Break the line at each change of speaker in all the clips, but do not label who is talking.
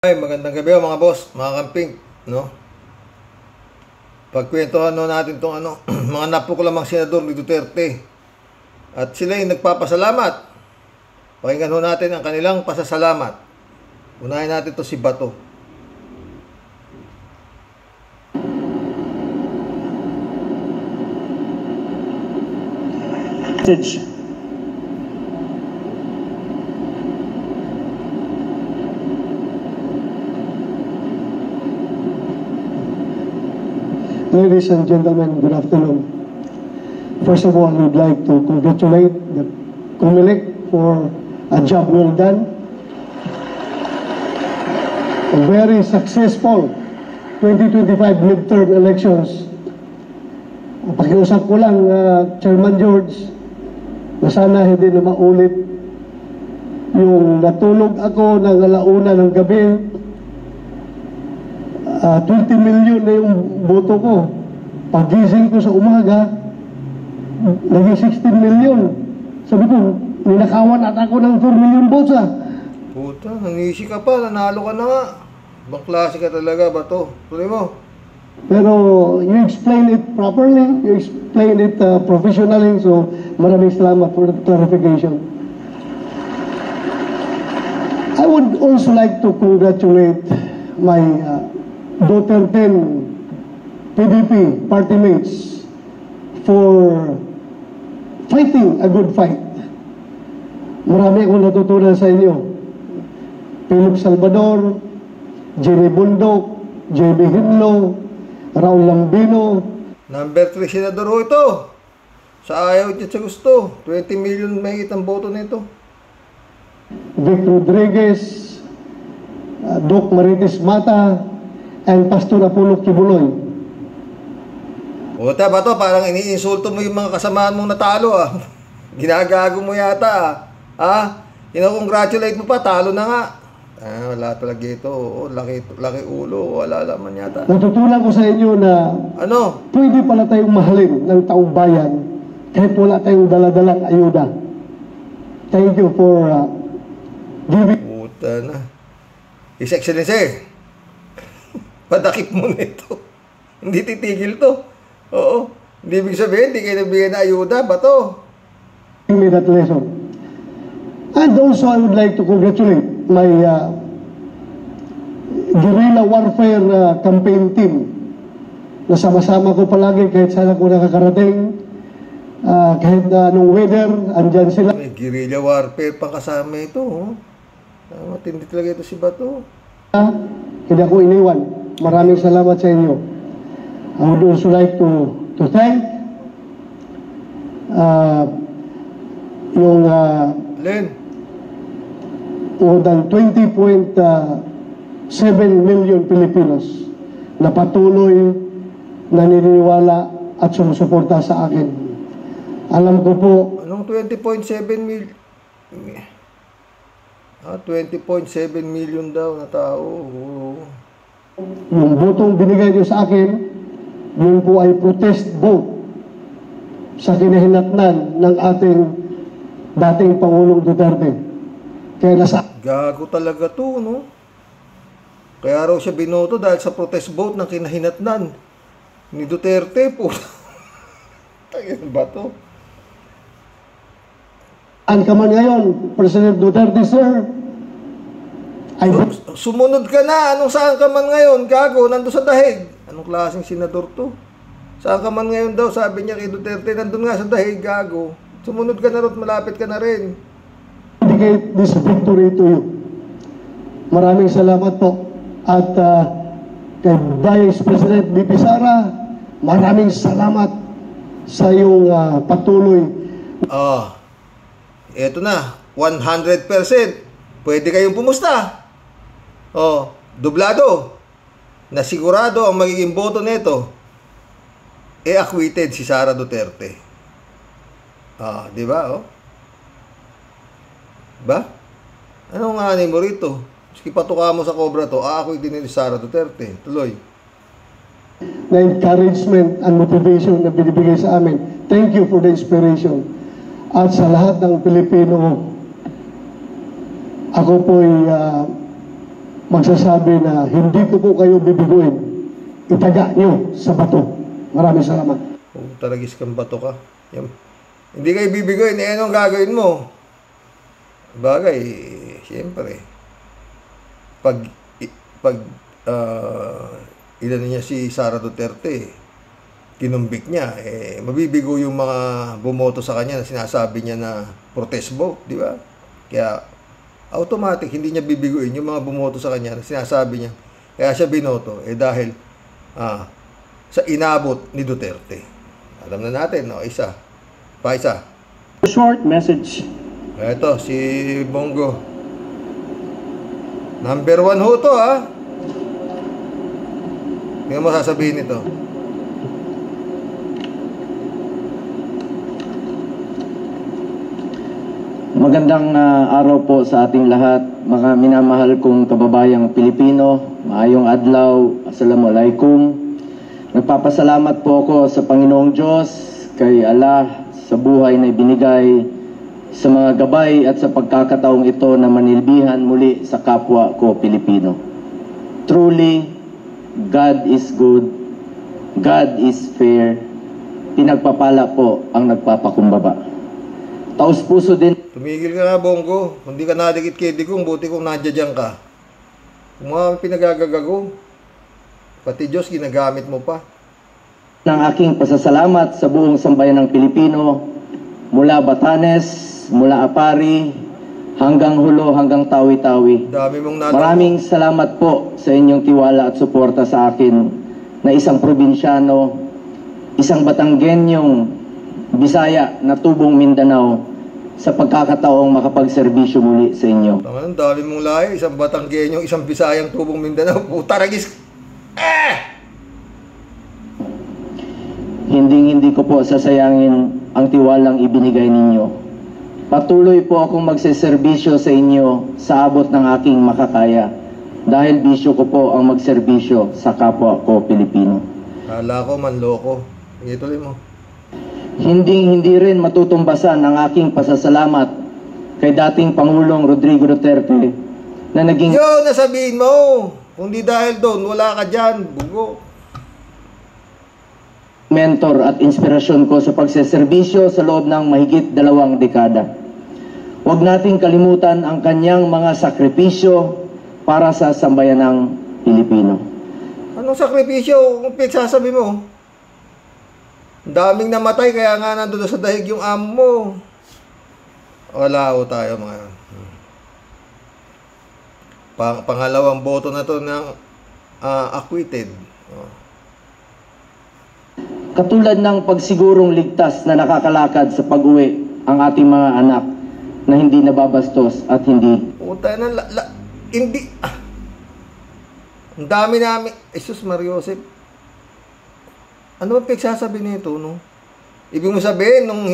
Ay, magandang gabi mga boss, mga kamping, no? Pagkwentuhan natin tong mga napukulamang senador ni Duterte. At sila yung nagpapasalamat. Pakinggan natin ang kanilang pasasalamat. Unahin natin to si Bato.
Ladies and gentlemen, good afternoon. First of all, I would like to congratulate the COMELEC for a job well done. A very successful 2025 midterm elections. Pakiusap ko lang, Chairman George, na sana hindi na maulit yung natulog ako ng alauna ng gabi. 20 million na yung boto ko. Pagising ko sa umaga, naging 16 million. Sabi ko, ninakawan at ako ng 4 million votes
Puta, nangisi ka pa, nanalo ka na nga. Ibang klase ka talaga, Bato. Tuloy mo.
Pero you explain it properly, you explain it professionally, so maraming salamat for the clarification. I would also like to congratulate my Duterte PDP party mates for fighting a good fight. Marami akong natutunan sa inyo. Philip Salvador, Jenny Bundok, JB Hinlo, Raul Lambino.
Number 3 senador ho ito. Sa ayaw at sa gusto. 20 million may itang boto nito.
Vic Rodriguez, Doc Marites Mata, and Pastor Apollo Kibuloy.
Puta, Bato, parang iniinsulto mo yung mga kasamaan mong natalo Ginagago mo yata Congratulate mo pa, talo na nga. Wala talaga ito. Laki ulo. Wala naman yata.
Natutunan ko sa inyo na pwede pala tayong mahalin ng taong bayan kahit wala tayong daladalang ayuda. Thank you for giving.
Puta na. His Excellency, padakip mo na ito. Hindi titigil to. Oo. Hindi ibig sabihin, hindi kayo nabigyan na ayuda. Bato.
Give me that lesson. And also, I would like to congratulate my guerrilla warfare campaign team. Nasama-sama ko palagi kahit saan ako nakakarating. Kahit anong weather, andyan sila.
May guerrilla warfare pang kasama ito. Matindi talaga ito si Bato.
Hindi ako iniwan. Maraming salamat sa inyo. I would also like to thank yung more than 20.7 million Filipinos na patuloy naniniwala at sumusuporta sa akin. Alam ko po...
Anong 20.7 million? 20.7 million daw na tao.
Yung botong binigay niyo sa akin, yun po ay protest vote sa kinahinatnan ng ating dating Pangulong Duterte. Kaya
gago talaga to, no? Kaya raw siya binoto dahil sa protest vote ng kinahinatnan ni Duterte po. Tayo ba to?
An ka man ngayon, President Duterte, sir?
Sumunod ka na. Anong saan ka man ngayon? Gago, nandun sa dahig. Anong klaseng senador to? Saan ka man ngayon daw? Sabi niya kay Duterte, nandun nga sa dahig, gago. Sumunod ka na rin, malapit ka na rin.
Dedicate this victory to you. Maraming salamat po. At kay Vice President BP Sara, maraming salamat sa iyong patuloy.
Eto na, 100%. Pwede kayong pumusta. Dublado. Na sigurado ang magiging boto nito, acquitted si Sara Duterte. Di ba? Ba? Anong nga mo rito? Sige, patuka mo sa cobra to. Acquitted ni Sara Duterte. Tuloy.
Na encouragement and motivation na binibigay sa amin. Thank you for the inspiration. At sa lahat ng Pilipino, ako po'y magsasabi na hindi ko po kayo bibiguin, itaga nyo sa bato. Maraming salamat.
Kung talagis kang bato ka. Yan. Hindi kayo bibiguin, anong gagawin mo? Bagay, siyempre. Pag ilan niya si Sara Duterte, kinumbik niya, mabibigo yung mga bumoto sa kanya na sinasabi niya na protest vote, di ba? Kaya, automatic, hindi niya bibiguin yung mga bumoto sa kanya na sinasabi niya. Kaya siya binoto, dahil sa inabot ni Duterte. Alam na natin, no? Isa.
Short message.
Eto, si Bongo. Number 1 ho to, ha? Hindi mo sasabihin ito.
Magandang araw po sa ating lahat, mga minamahal kong kababayang Pilipino. Maayong adlaw, assalamualaikum. Nagpapasalamat po ako sa Panginoong Diyos, kay Allah, sa buhay na ibinigay, sa mga gabay at sa pagkakataong ito na manilbihan muli sa kapwa ko Pilipino. Truly, God is good, God is fair, pinagpapala po ang nagpapakumbaba. Taos puso din.
Tumigil ka nga, Bongo. Hindi ka nadikit kay Digong, buti kung nadyan ka. Kung mga pinagagagago, pati Diyos ginagamit mo pa.
Ng aking pasasalamat sa buong sambayan ng Pilipino, mula Batanes, mula Apari, hanggang Hulo, hanggang Tawi-Tawi.
Dami mong natanong.
Maraming salamat po sa inyong tiwala at suporta sa akin na isang probinsyano, isang Batanggenyong Bisaya na tubong Mindanao sa pagkakataong makapagserbisyo muli sa inyo.
Ang dami mong lahi, isang Batanggenyong, isang Bisayang tubong Mindanao. Puta ragis!
Hindi ko po sasayangin ang tiwalang ibinigay ninyo. Patuloy po akong magseserbisyo sa inyo sa abot ng aking makakaya dahil bisyo ko po ang magserbisyo sa kapwa ko Pilipino.
Kala ko manloko. Ituloy mo.
Hindi rin matutumbasan ang aking pasasalamat kay dating Pangulong Rodrigo Duterte na naging...
Yo, nasabihin mo! Kung di dahil doon, wala ka dyan, bugo.
Mentor at inspirasyon ko sa pagseserbisyo sa loob ng mahigit 2 dekada. Huwag nating kalimutan ang kanyang mga sakripisyo para sa sambayanang Pilipino.
Anong sakripisyo kung pinagsasabi mo? Ang daming namatay, kaya nga nandun sa dahig yung amo mo. Wala ho tayo mga... Pangalawang boto na to ng acquitted.
Katulad ng pagsigurong ligtas na nakakalakad sa pag-uwi ang ating mga anak na hindi nababastos at hindi...
Puta na, hindi... Ang dami namin... Jesus Mariosep. Ano ba pagsasabi nito, no? Ibig mo sabihin, nung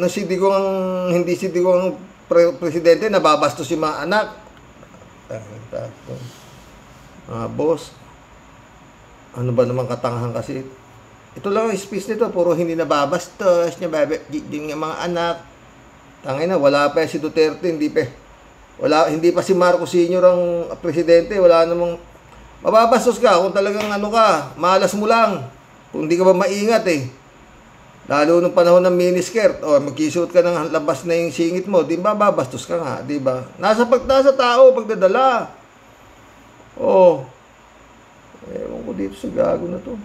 si Digong ang presidente, nababastos yung mga anak. Boss, ano ba naman katangahan kasi? Ito lang ang speech nito, puro hindi nababastos, din yung mga anak. Tangina, wala pa si Duterte, hindi pa si Marcos Sr. ang presidente, wala namang mababastos ka kung talagang malas mo lang. Kung hindi ka ba maingat Lalo nung panahon ng miniskirt, magkisuot ka ng labas na yung singit mo, di ba babastos ka nga, di ba? Nasa tao, pagdadala. Ewan ko dito sa gago na to.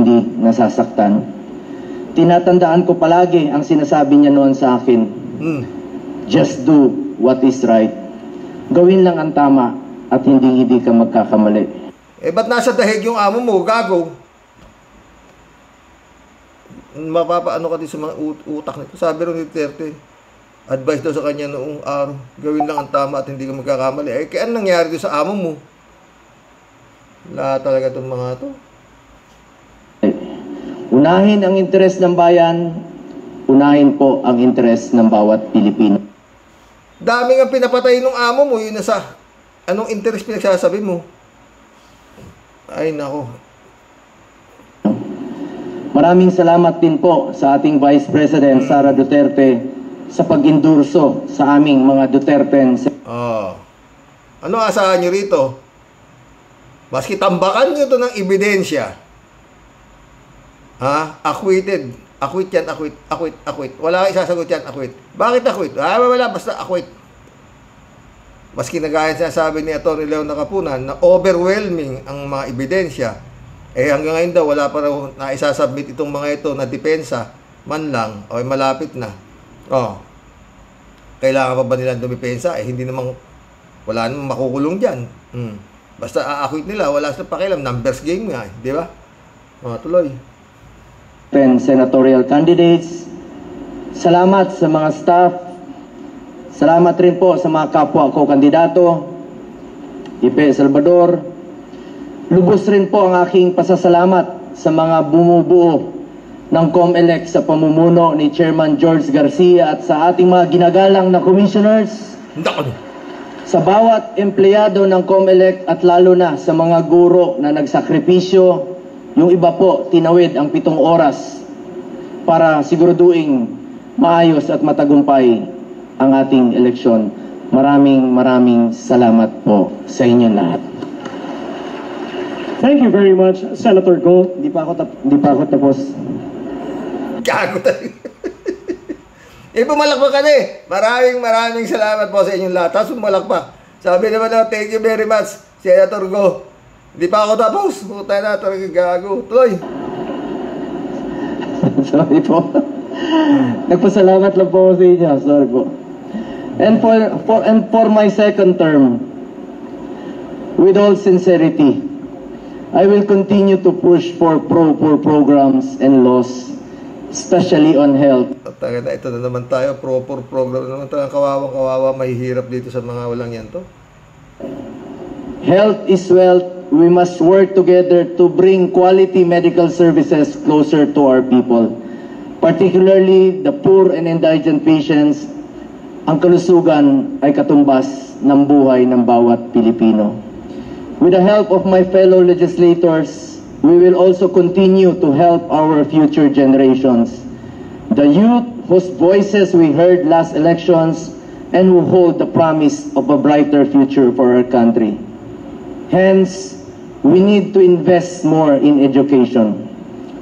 Hindi nasasaktan. Tinatandaan ko palagi ang sinasabi niya noon sa akin. Just do what is right. Gawin lang ang tama at hindi ka magkakamali.
Ba't nasa dahig yung amo mo, gago? Mapapaano ka din sa mga utak nito. Sabi rin ni Duterte, advice daw sa kanya noong araw, gawin lang ang tama at hindi ka magkakamali. Kaya anong nangyari doon sa amo mo? Wala talaga itong mga to.
Unahin ang interes ng bayan, unahin po ang interes ng bawat Pilipino.
Daming ang pinapatay ng amo mo, yun nasa anong interes pinagsasabi mo? Ay nako.
Maraming salamat din po sa ating Vice President Sara Duterte sa pag-endurso sa aming mga Duterten.
Ano asahan nyo rito? Maski tambakan nyo to ng ebidensya. Ha? Acquitted. Acquit yan, acquit, acquit, acquit. Wala kang isasagot yan, acquit. Bakit acquit? Wala, basta acquit. Maski nagaya sinasabi ni Atty. Leon Nakapunan na overwhelming ang mga ebidensya. Hanggang ngayon daw, wala pa raw na isasubmit itong mga ito na depensa man lang, o malapit na. Kailangan pa ba nilang dumipensa? Hindi namang, wala namang makukulong dyan. Basta a-acquit nila, wala sa pakialam. Numbers game nga, di ba? Tuloy.
Senatorial candidates, salamat sa mga staff, salamat rin po sa mga kapwa ko kandidato, Ipe Salvador. Lubos rin po ang aking pasasalamat sa mga bumubuo ng COMELEC sa pamumuno ni Chairman George Garcia at sa ating mga ginagalang na commissioners, sa bawat empleyado ng COMELEC at lalo na sa mga guro na nagsakripisyo. Yung iba po, tinawid ang 7 oras para siguraduing maayos at matagumpay ang ating eleksyon. Maraming salamat po sa inyo lahat.
Thank you very much, Senator Go.
Hindi pa ako tapos.
Gago tayo. Pumalakpak ka na eh. Maraming salamat po sa inyong lahat. Tapos pumalakpak. Sabi naman na, thank you very much, Senator Go. Hindi pa ako tapos. Puta na, talaga gago. Tuloy.
Sorry po. Nagpasalamat lang po ako sa inyo. Sorry po. And for my second term, with all sincerity, I will continue to push for pro-poor programs and laws, especially on health.
Ito na naman tayo. Pro-poor program na naman tayo. Kawawang-kawawa, mahihirap dito sa mga walang yan to.
Health is wealth. We must work together to bring quality medical services closer to our people, particularly the poor and indigent patients. Ang kalusugan ay katumbas ng buhay ng bawat Pilipino. With the help of my fellow legislators, we will also continue to help our future generations, the youth whose voices we heard last elections and who hold the promise of a brighter future for our country. Hence, we need to invest more in education,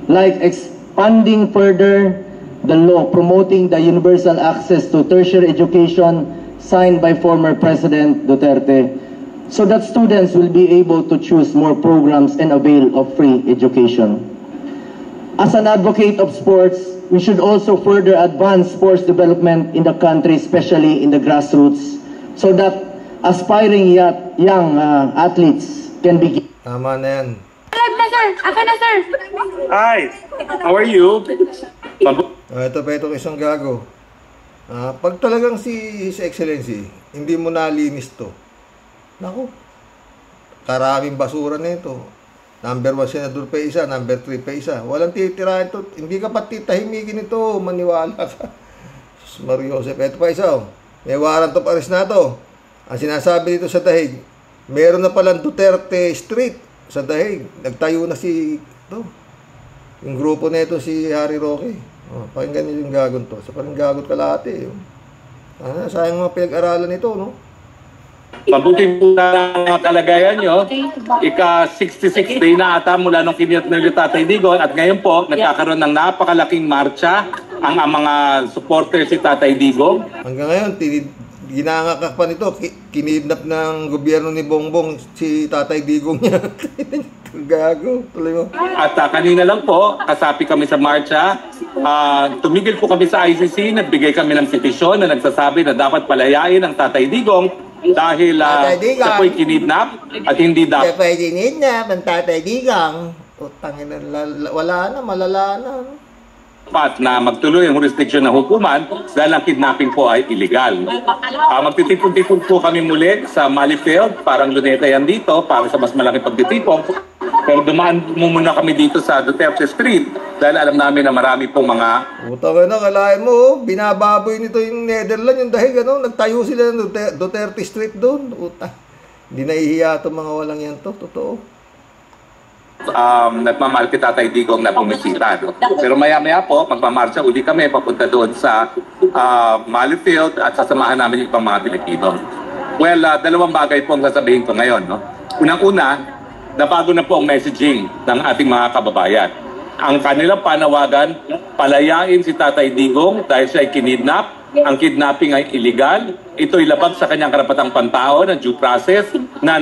like expanding further the law promoting the universal access to tertiary education signed by former President Duterte, so that students will be able to choose more programs and avail of free education. As an advocate of sports, we should also further advance sports development in the country, especially in the grassroots, so that aspiring young athletes can begin.
Tama na yan.
Live na, sir! Ako na, sir!
Hi! How are you?
Ito pa itong isang gago. Pag talagang si His Excellency, hindi mo nalinis to. Naku, karaming basura na ito. Number 1 senador pa isa, number 3 pa isa. Walang titirahin ito. Hindi ka pa titahimikin ito. Maniwala ka. Sus Mario Joseph. Ito pa isa. May warrant of arrest na ito. Ang sinasabi dito sa Dahig, meron na palang Duterte Street sa Dahig. Nagtayo na yung grupo na ito, si Harry Roque. Pakinggan niyo yung gagon to. Sa parang gagot kalahati. Sayang mga pinag-aralan nito, no?
Mabuti po na ang kalagayan nyo. Ika-66 day na ata mula nung kiniyot ng Tatay Digong. At ngayon po, nagkakaroon ng napakalaking marcha ang mga supporters si Tatay Digong.
Hanggang ngayon, ginangakak pa nito. Kinidnap ng gobyerno ni Bongbong si Tatay Digong niya. Gago. Tuloy mo.
At kanina lang po, kasapi kami sa marcha. Tumigil po kami sa ICC. Nagbigay kami ng petisyon na nagsasabi na dapat palayain ang Tatay Digong dahil siya po'y kinidnap at hindi dapat.
Siya po'y kinidnap ang Tatay Digong. Utangin na, wala na, malala na.
Na magtuloy ang jurisdiction ng hukuman dahil ang kidnapping po ay illegal. Magtitipon-tipon po kami muli sa Malifield, parang Luneta yan dito, para sa mas malaki pagtitipon. Pero dumaan muna kami dito sa Duterte Street dahil alam namin na marami pong mga...
Utang na, kalahin mo, binababoy nito yung Netherlands, yung Dahig, nagtayo sila ng Duterte Street doon. Utang. Hindi nahihiya itong mga walang yan to, totoo.
Nagmamahal kay Tatay Digong na bumisita. No? Pero maya-maya po, magmamarcha uli kami papunta doon sa Malifield at sasamahan namin yung ibang mga Pilipino. Well, dalawang bagay po ang sasabihin ko ngayon. No? Unang-una, nabago na po ang messaging ng ating mga kababayan. Ang kanilang panawagan, palayain si Tatay Digong dahil siya ay kinidnap. Ang kidnapping ay illegal. Ito'y labag sa kanyang karapatang pantao ng due process na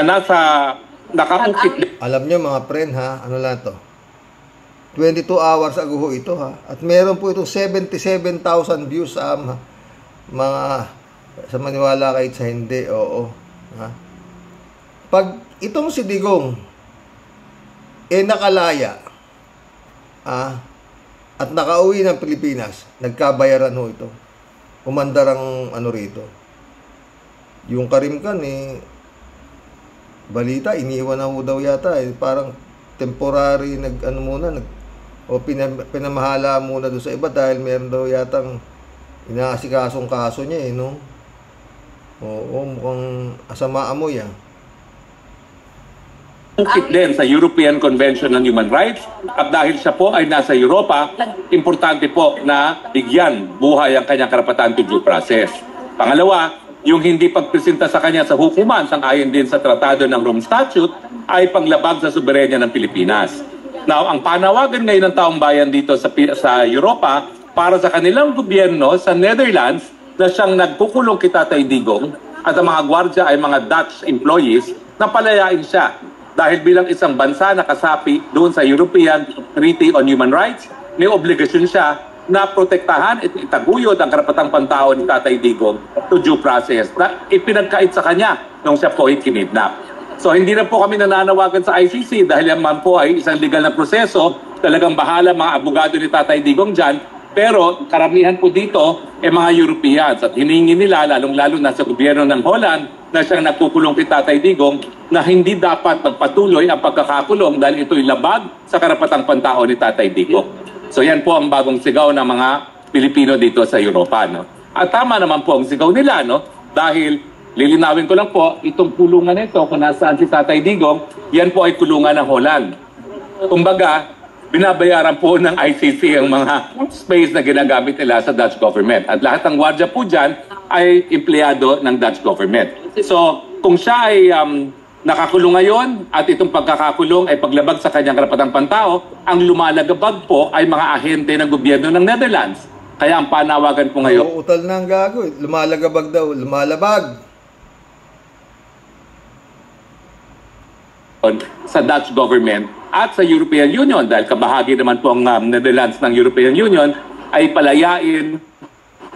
nasa nakaukit.
Alam nyo mga friend ha, ano lang to? 22 hours ago ho ito ha. At meron po itong 77,000 views sa mga sa maniwala kahit sa hindi. Oo. Ha? Pag itong si Digong nakalaya at nakauwi ng Pilipinas, nagkabayaran ho ito. Umandar ang ano rito. Yung Karimkan balita, iniwan na ho daw yata. Parang temporary pinamahala muna doon sa iba dahil meron daw yatang inaasikasong kaso niya no? Oo, mukhang asama amoy
din sa European Convention on Human Rights at dahil siya po ay nasa Europa, importante po na bigyan buhay ang kanyang karapatan to due process. Pangalawa, yung hindi pagpresenta sa kanya sa hukuman sang-ayon din sa Tratado ng Rome Statute ay panglabag sa soberenya ng Pilipinas. Now, ang panawagan ngayon ng taong bayan dito sa Europa para sa kanilang gobyerno sa Netherlands na siyang nagkukulong kay Tatay Digong at ang mga gwardya ay mga Dutch employees na palayain siya dahil bilang isang bansa na kasapi doon sa European Treaty on Human Rights, may obligasyon siya na protektahan at itaguyod ang karapatang pantao ni Tatay Digong to due process na ipinagkait sa kanya nung siya po ay kinidnap. So hindi na po kami nananawagan sa ICC dahil yan man po ay isang legal na proseso, talagang bahala mga abogado ni Tatay Digong dyan, pero karamihan po dito ay mga Europeans at hiningi nila lalong-lalo na sa gobyerno ng Holland na siyang nagkukulong kay Tatay Digong na hindi dapat magpatuloy ang pagkakakulong dahil ito'y labag sa karapatang pantao ni Tatay Digong. So yan po ang bagong sigaw ng mga Pilipino dito sa Europa. No? At tama naman po ang sigaw nila dahil lilinawin ko lang po, itong kulungan nito kung nasaan si Tatay Digong, yan po ay kulungan ng Holland. Kumbaga, binabayaran po ng ICC ang mga space na ginagamit nila sa Dutch government. At lahat ng gwardya po dyan ay empleyado ng Dutch government. So, kung siya ay nakakulong ngayon at itong pagkakakulong ay paglabag sa kanyang karapatang pantao, ang lumalagabag po ay mga ahente ng gobyerno ng Netherlands. Kaya ang panawagan po ngayon...
Utal na ang gago. Lumalagabag daw. Lumalabag.
Sa Dutch government at sa European Union dahil kabahagi naman po ang Netherlands ng European Union ay palayain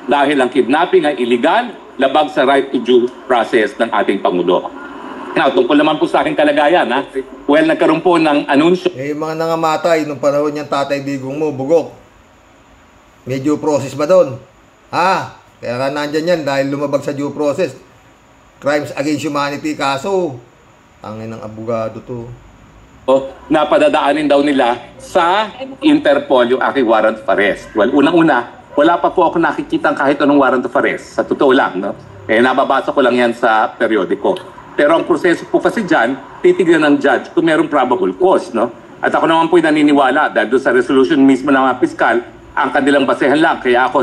dahil ang kidnapping ay illegal, labag sa right to due process ng ating Pangulo. Now, tungkol naman po sa aking kalagayan, well, nagkaroon po ng anunsyo.
Yung mga nangamatay nung panahon niyang Tatay Digong mo, bugok. May due process ba doon? Kaya nga nandyan yan dahil lumabag sa due process. Crimes against humanity kaso. Angin ng abogado to.
Na padadaanin daw nila sa Interpol yung aking warrant of arrest. Well, unang-una, wala pa po ako nakikita kahit anong warrant of arrest. Sa totoo lang, nababasa ko lang yan sa periodiko. Pero ang proseso po kasi dyan, titignan ng judge kung mayroong probable cause. At ako naman po'y naniniwala dahil doon sa resolution mismo ng mga piskal, ang kanilang basehan lang. Kaya ako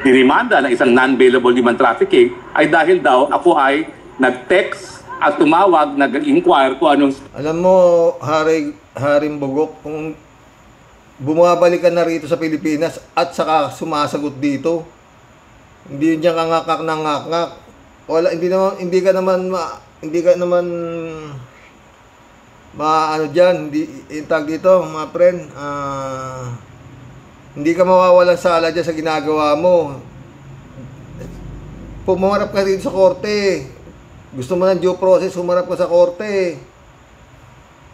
dinimanda ng isang non-bailable human trafficking ay dahil daw ako ay nag-text at tumawag, nag-inquire kung anong...
Alam mo, Haring Bugok, kung bumabalik ka na rito sa Pilipinas at saka sumasagot dito, hindi yun dyan kangakak ng ngakngak. Wala, hindi ka naman ano dyan, intag dito, mga friend, hindi ka mawawalan sala dyan sa ginagawa mo. Pumarap ka dito sa korte. Gusto mo ng due process, humarap ka sa korte.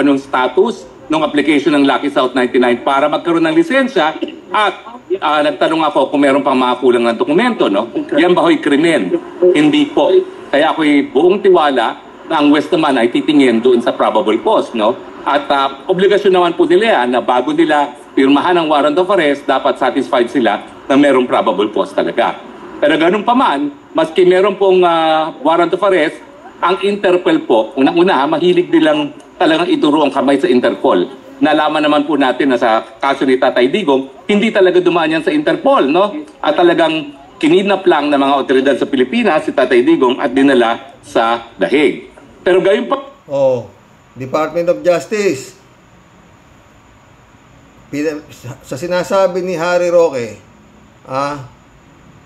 Anong status ng application ng Lucky South 99 para magkaroon ng lisensya at nagtanong ako kung meron pang mga kulang ng dokumento, Yan ba ho'y krimen? Hindi po. Kaya ako'y buong tiwala na ang West naman ay titingin doon sa probable cause, At obligasyon naman po nila yan na bago nila pirmahan ang warrant of arrest, dapat satisfied sila na merong probable cause talaga. Pero ganun pa man, maski meron pong warrant of arrest, ang Interpol po, unang-una, mahilig nilang talagang ituro ang kamay sa Interpol. Nalaman naman po natin na sa kaso ni Tatay Digong, hindi talaga dumaan yan sa Interpol, At talagang kinidnap lang ng mga otoridad sa Pilipinas si Tatay Digong at dinala sa The Hague. Pero gayon pa...
Oh, Department of Justice. Sa sinasabi ni Harry Roque,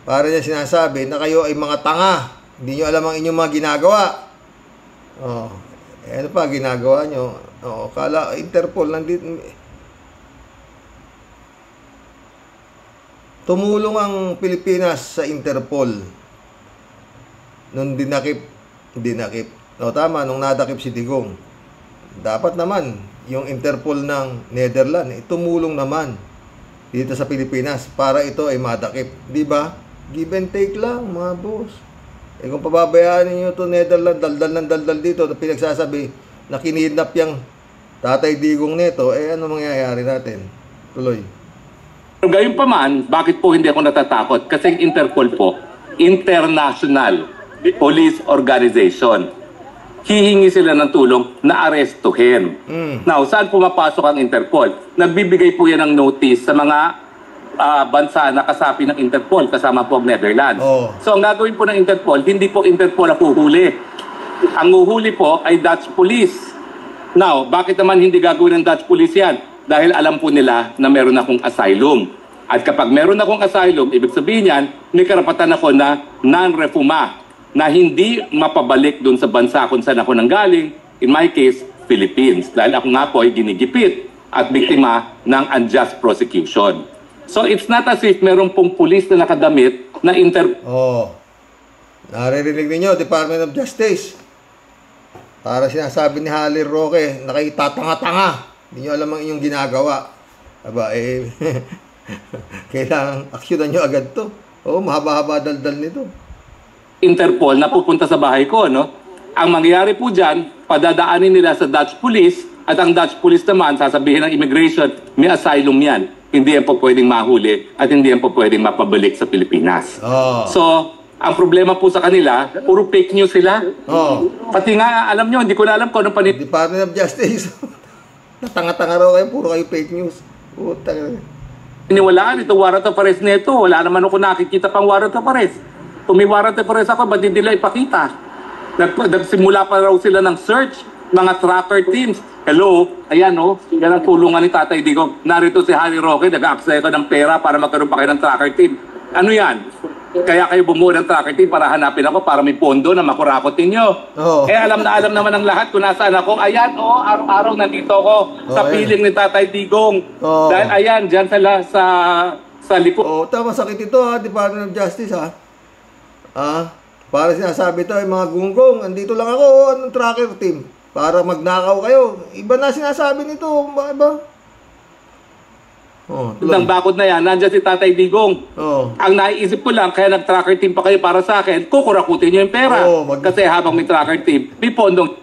para niya sinasabi na kayo ay mga tanga. Hindi nyo alam ang inyong mga ginagawa. Oh, ano pa ginagawa nyo? Oh, kala Interpol nandito. Tumulong ang Pilipinas sa Interpol. Nung dinakip. O tama, nung nadakip si Digong. Dapat naman, yung Interpol ng Netherlands, tumulong naman dito sa Pilipinas para ito ay madakip. Di ba? Give and take lang, mga boss. Kung pababayaan niyo ito Netherlands, daldal dito, na pinagsasabi na kinidnap yung Tatay Digong nito, ano mangyayari natin? Tuloy.
Gayon pa man, bakit po hindi ako natatakot? Kasi ang Interpol po, international police organization. Hihingi sila ng tulong na arestuhin. Now, saan pumapasok ang Interpol? Nagbibigay po yan ng notice sa mga bansa na kasapi ng Interpol, kasama po ang Netherlands.
Oh.
So, ang gagawin po ng Interpol, hindi po Interpol ang huhuli. Ang huhuli po ay Dutch police. Now, bakit naman hindi gagawin ng Dutch police yan? Dahil alam po nila na meron akong asylum. At kapag meron akong asylum, ibig sabihin yan, may karapatan ako na non-refuma, na hindi mapabalik doon sa bansa kung saan ako nanggaling, in my case, Philippines. Dahil ako nga po ay ginigipit at biktima ng unjust prosecution. So it's not as if meron pong pulis na nakadamit na
Oh, naririnig ninyo, Department of Justice. Para sinasabi ni Harry Roque na kayo tatanga-tanga. Hindi nyo alam ang inyong ginagawa. Aba, kailangan aksyonan nyo agad to. Oh, mahaba-haba daldal nito.
Interpol na pupunta sa bahay ko, no? Ang mangyayari po dyan, padadaanin nila sa Dutch police at ang Dutch police naman, sasabihin ng immigration, may asylum yan. Hindi yan po pwedeng mahuli at hindi yan po pwedeng mapabalik sa Pilipinas.
Oh.
So, ang problema po sa kanila, puro fake news sila.
Oh.
Pati nga, alam nyo, hindi ko na alam kung anong
Department of Justice. Natanga-tanga raw kayo, puro kayo fake news. Puta ka.
Iniwalaan itong warrant of arrest nito. Wala naman ako nakikita pang warrant of arrest. Kung may warrant of arrest ako, ba't hindi nila ipakita? Nagsimula pa raw sila ng search, mga tracker teams. Hello, ayan o, yan ang tulungan ni Tatay Digong. Narito si Harry Roque, nag-a-access ka ng pera para magkaroon pa kayo ng tracker team. Ano yan? Kaya kayo bumuo ng tracker team para hanapin ako para may pondo na makurakot ninyo.
Oh.
Alam na alam naman ng lahat kung nasaan ako. Ayan o, araw-araw nandito ako sa piling ni Tatay Digong.
Oh.
Dahil ayan, dyan sa likod.
Oh, tama, sakit ito ha, Department of Justice ha. Para sinasabi ito ay mga gunggong, andito lang ako, anong tracker team para magnakaw kayo. Iba na sinasabi nito, ba? Oh,
Ng bakod na yan, nandiyan si Tatay Digong.
Oh.
Ang naiisip ko lang, kaya nag-tracker team pa kayo para sa akin, kukurakutin nyo yung pera.
Oh,
Kasi habang may tracker team, may pondong.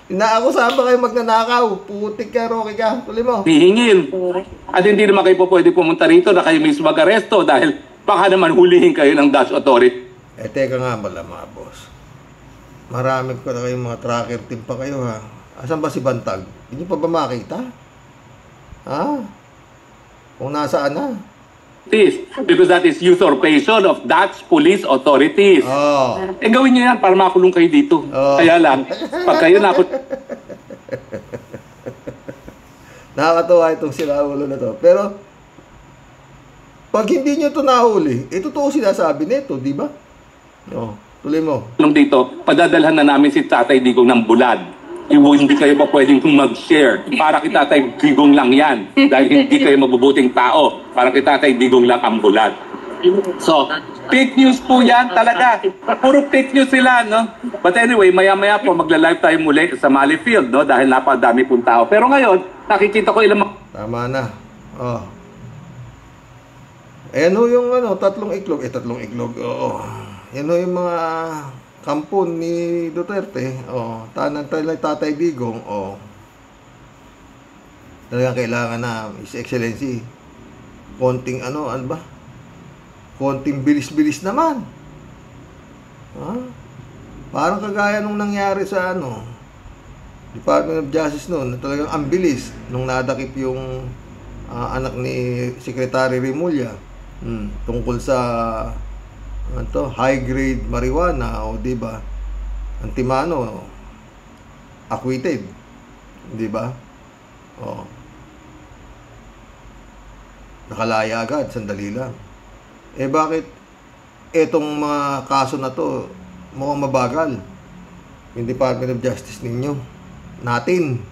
Ako saan ba kayo magnanakaw? Putik ka, Roque ka. Tuloy mo.
Hihingin. At hindi naman kayo po pwede pumunta rito na kayo mismo mag-aresto dahil baka naman hulihin kayo ng Dutch authority.
Teka nga pala mga boss. Marami ko na kayong mga tracker team pa kayo ha. Asan ba si Bantag? Hindi pa ba makita? Kung nasaan na?
Because that is usurpation of Dutch police authorities.
Oh.
Gawin nyo yan para makulong kayo dito.
Oh.
Kaya lang, pag kayo
Nakakatawa itong silaulo na to. Pero, pag hindi nyo ito nahuli, totoo sinasabi nito, di ba? Tuloy mo.
Dito, padadalhan na namin si Tatay Digong ng bulad. Hindi kayo pa pwedeng mag-share. Para kay Tatay Digong lang yan. Dahil hindi kayo mabubuting tao. Para kay Tatay Digong lang ang bulad. So, fake news po yan talaga. Puro fake news sila, no? But anyway, maya-maya po magla-live tayo muli sa Mali Field, no? Dahil napadami pong tao. Pero ngayon, nakikita ko ilang...
Tama na. Ayan ho yung tatlong iklog. Tatlong iklog. Oo. Yan ho yung mga kampon ni Duterte. Tanan tayo Tatay Digong. Talagang kailangan na His Excellency. Konting ano ba? Konting bilis-bilis naman. Parang kagaya nung nangyari sa Department of Justice noon. Talagang ang bilis nung nadakip yung anak ni Secretary Remulla. Tungkol sa ano to, high grade marijuana, o di ba? Antimano acquitted, di ba? Oh. Nakalaya agad, sandali lang. Bakit etong mga kaso na to mukhang mabagal? Yung Department of Justice natin.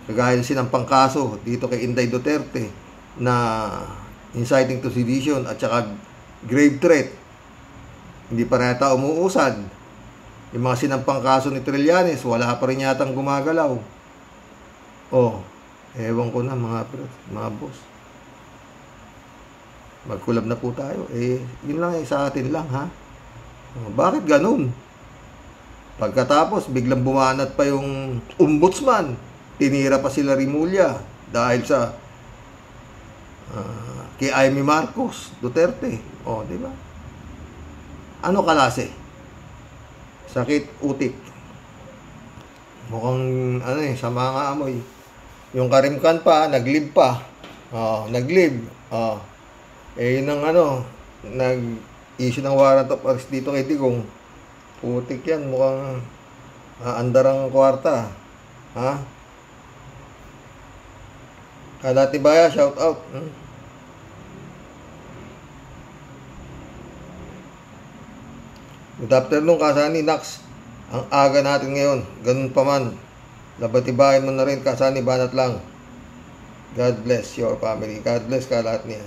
Kagaya sinampang kaso dito kay Inday Duterte na inciting to sedition at saka grave threat. Hindi pa rin yata umuusad. Yung mga sinampang kaso ni Trillanes, wala pa rin yatang gumagalaw. Ewan ko na mga boss. Magkulab na po tayo. Yun lang sa atin lang, ha? Bakit ganun? Pagkatapos, biglang bumanat pa yung ombudsman. Tinira pa sila Rimulya dahil sa kay Amy Marcos Duterte. Di ba? Ano kalase? Sakit utik. Mukhang sama nga amoy. Yung Karimkan pa, naglib pa. Naglib. Yun ang nag-issue ng warrant of arrest dito kay Digong. Putik yan, mukhang andarang kwarta. Kalatibaya, shout out. Good afternoon, Kasani Nax. Ang aga natin ngayon, ganun pa man. Labatibayan mo na rin, Kasani, banat lang. God bless your family. God bless ka lahat niya.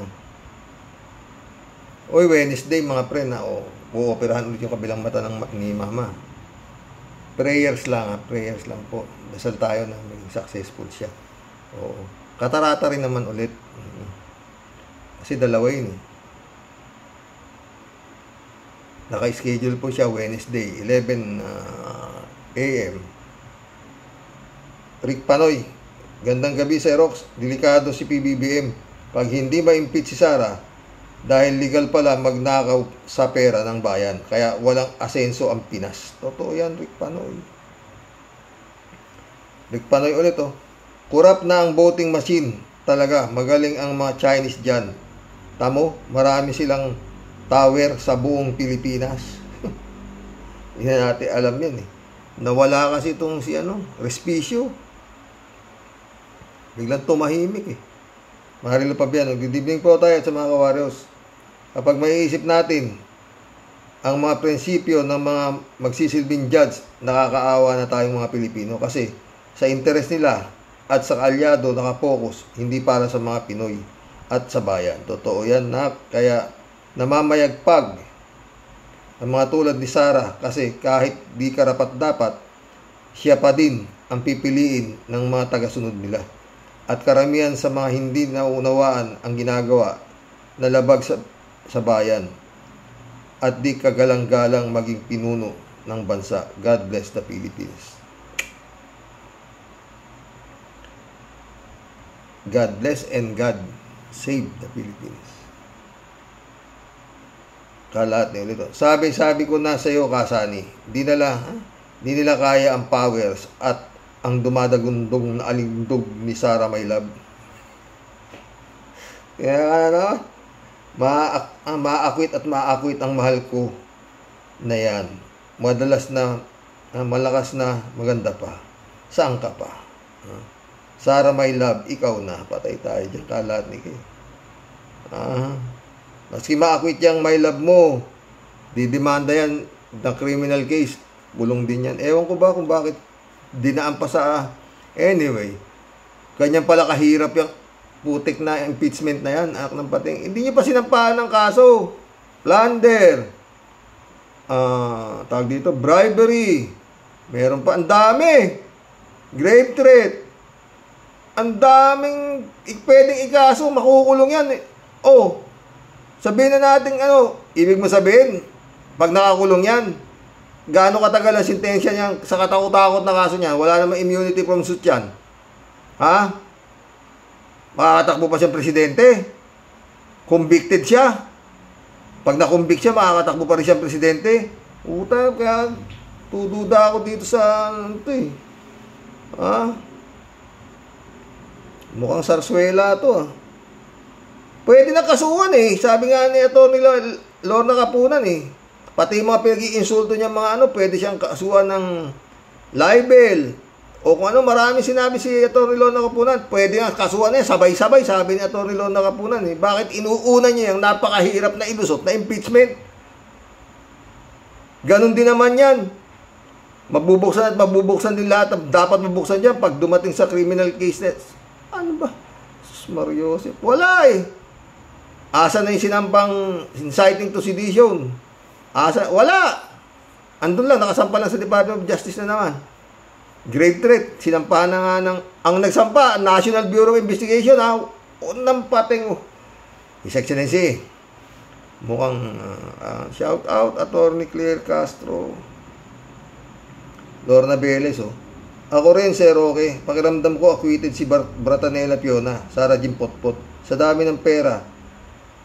Wednesday mga pre na uoperahan ulit yung kabilang mata ni mama. Prayers lang po. Dasal tayo na maging successful siya. Katarata rin naman ulit. Kasi dalawa yun. Naka-schedule po siya Wednesday, 11 a.m. Rick Panoy, gandang gabi sa Rox. Delikado si PBBM. Pag hindi ma-impeach si Sara, dahil legal pala magnakaw sa pera ng bayan. Kaya walang asenso ang Pinas. Totoo yan, Rick Panoy. Rick Panoy ulit, Kurap na ang voting machine. Talaga, magaling ang mga Chinese dyan. Tamo, marami silang tower sa buong Pilipinas. Hindi natin alam yan, Nawala kasi itong si Respicio. Biglang tumahimik, Marilo Pabiano, good evening po tayo sa mga kawaryos. Kapag maiisip natin ang mga prinsipyo ng mga magsisilbing judge, nakakaawa na tayong mga Pilipino kasi sa interes nila at sa kaalyado nakapokus, hindi para sa mga Pinoy at sa bayan. Totoo yan, kaya namamayagpag ang mga tulad ni Sara kasi kahit di karapat-dapat, siya pa din ang pipiliin ng mga tagasunod nila. At karamihan sa mga hindi naunawaan ang ginagawa na labag sa bayan at di kagalang-galang maging pinuno ng bansa. God bless the Philippines. God bless and God save the Philippines. Kalat niya ulit. Sabi ko na sa iyo, Kasani, di nila kaya ang powers at ang dumadagundong na alindog ni Sara My Love. Kaya maakwit at maakwit ang mahal ko na yan. Madalas na, malakas na, maganda pa. Saan ka pa? Sara My Love, ikaw na. Patay tayo dyan, kalat ni Kay. Maski maakwit yung My Love mo, didemanda yan ng criminal case. Bulong din yan. Ewan ko ba kung bakit dinaan pa sa anyway. Ganyan pala kahirap yung putik na impeachment na yan. Anak ng pating. Hindi niya pa sinampahan ng kaso. Plunder. Tawag dito, bribery. Meron pa. Ang dami. Grave threat. Ang daming pwedeng ikaso. Makukulong yan. Sabihin na natin ibig mo sabihin, pag nakakulong yan, gaano katagal ang sentensya niya sa katakot-takot na kaso niya? Wala namang immunity from suit yan. Makakatakbo pa siyang presidente. Convicted siya. Pag na-convict siya, makakatakbo pa rin siyang presidente. Kaya tududa ako dito sa Mukhang sarswela to. Pwede na kasuhan eh. Sabi nga ni Atty. Lorna Kapunan eh. Pati yung mga pinag-iinsulto niya mga ano, pwede siyang kasuhan ng libel. O kung ano, marami sinabi si Atty. Lorna Kapunan. Pwede nga kasuhan eh. Sabay-sabay, sabi ni Atty. Lorna Kapunan eh. Bakit inuuna niya yung napakahirap na ilusot na impeachment? Ganon din naman yan. Mabubuksan at mabubuksan din lahat. Dapat mabuksan dyan pag dumating sa criminal cases. Ano ba? Sus Mariosep. Wala eh. Asa na yung sinampang inciting to sedition? Asa? Wala. Andun lang, nakasampa lang sa Department of Justice na naman. Grave threat. Sinampa na nga ng... Ang nagsampa, National Bureau of Investigation, ha? Unang pating. His Excellency. Mukhang shout out, Atty. Claire Castro. Lorna Velez, oh. Ako rin, Sir Roque. Pakiramdam ko, acquitted si Bratanela Fiona, Sara Jim Potpot. Sa dami ng pera